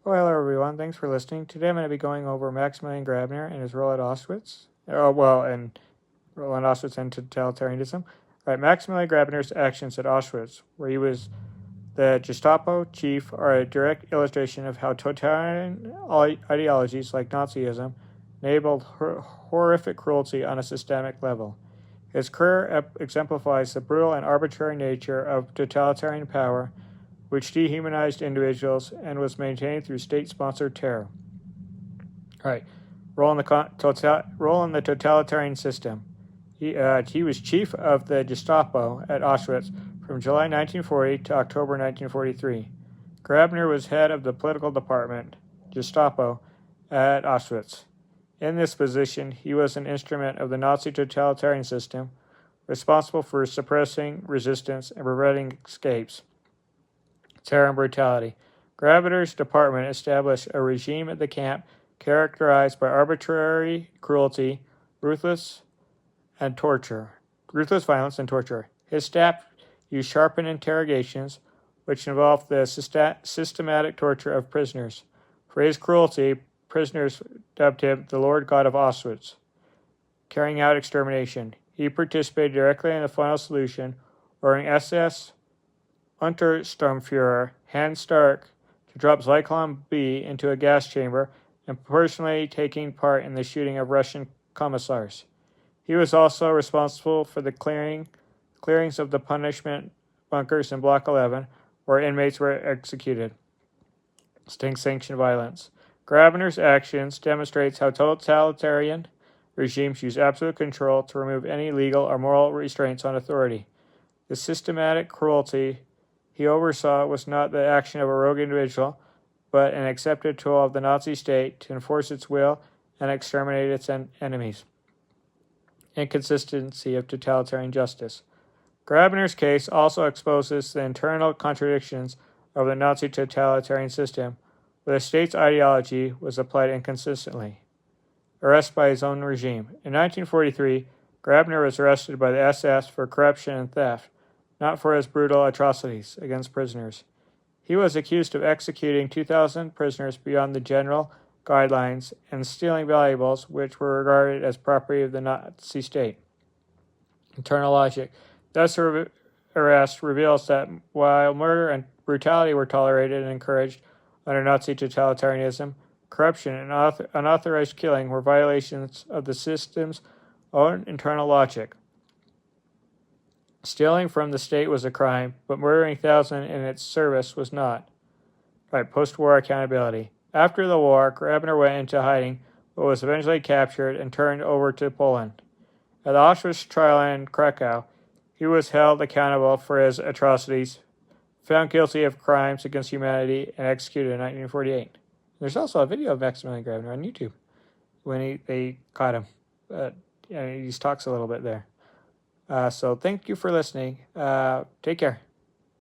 Oh, hello everyone. Thanks for listening. Today I'm going to be going over Maximillian Grabner and his role at Auschwitz. And role in Auschwitz and totalitarianism. All right, Maximilian Grabner's actions at Auschwitz, where he was the Gestapo chief, are a direct illustration of how totalitarian ideologies like Nazism enabled horrific cruelty on a systemic level. His career exemplifies the brutal and arbitrary nature of totalitarian power, which dehumanized individuals and was maintained through state-sponsored terror. All right, role in the totalitarian system. He was chief of the Gestapo at Auschwitz from July 1940 to October 1943. Grabner was head of the political department, Gestapo, at Auschwitz. In this position, he was an instrument of the Nazi totalitarian system, responsible for suppressing resistance and preventing escapes. Terror and brutality. Grabner's department established a regime at the camp characterized by arbitrary cruelty, ruthless violence, and torture. His staff used sharpened interrogations, which involved the systematic torture of prisoners. For his cruelty, prisoners dubbed him the Lord God of Auschwitz, carrying out extermination. He participated directly in the final solution, ordering SS Untersturmführer Hans Stark to drop Zyklon B into a gas chamber and personally taking part in the shooting of Russian commissars. He was also responsible for the clearings of the punishment bunkers in Block 11, where inmates were executed. State-sanctioned violence. Grabner's actions demonstrates how totalitarian regimes use absolute control to remove any legal or moral restraints on authority. The systematic cruelty he oversaw was not the action of a rogue individual, but an accepted tool of the Nazi state to enforce its will and exterminate its enemies. Inconsistency of totalitarian justice. Grabner's case also exposes the internal contradictions of the Nazi totalitarian system, where the state's ideology was applied inconsistently. Arrest by his own regime. In 1943, Grabner was arrested by the SS for corruption and theft, not for his brutal atrocities against prisoners. He was accused of executing 2,000 prisoners beyond the general guidelines and stealing valuables which were regarded as property of the Nazi state. Internal logic. Thus, arrest reveals that while murder and brutality were tolerated and encouraged under Nazi totalitarianism, corruption and unauthorized killing were violations of the system's own internal logic. Stealing from the state was a crime, but murdering thousands in its service was not. Right, post-war accountability. After the war, Grabner went into hiding, but was eventually captured and turned over to Poland. At the Auschwitz trial in Krakow, he was held accountable for his atrocities, found guilty of crimes against humanity, and executed in 1948. There's also a video of Maximillian Grabner on YouTube when they caught him. He talks a little bit there. So thank you for listening. Take care.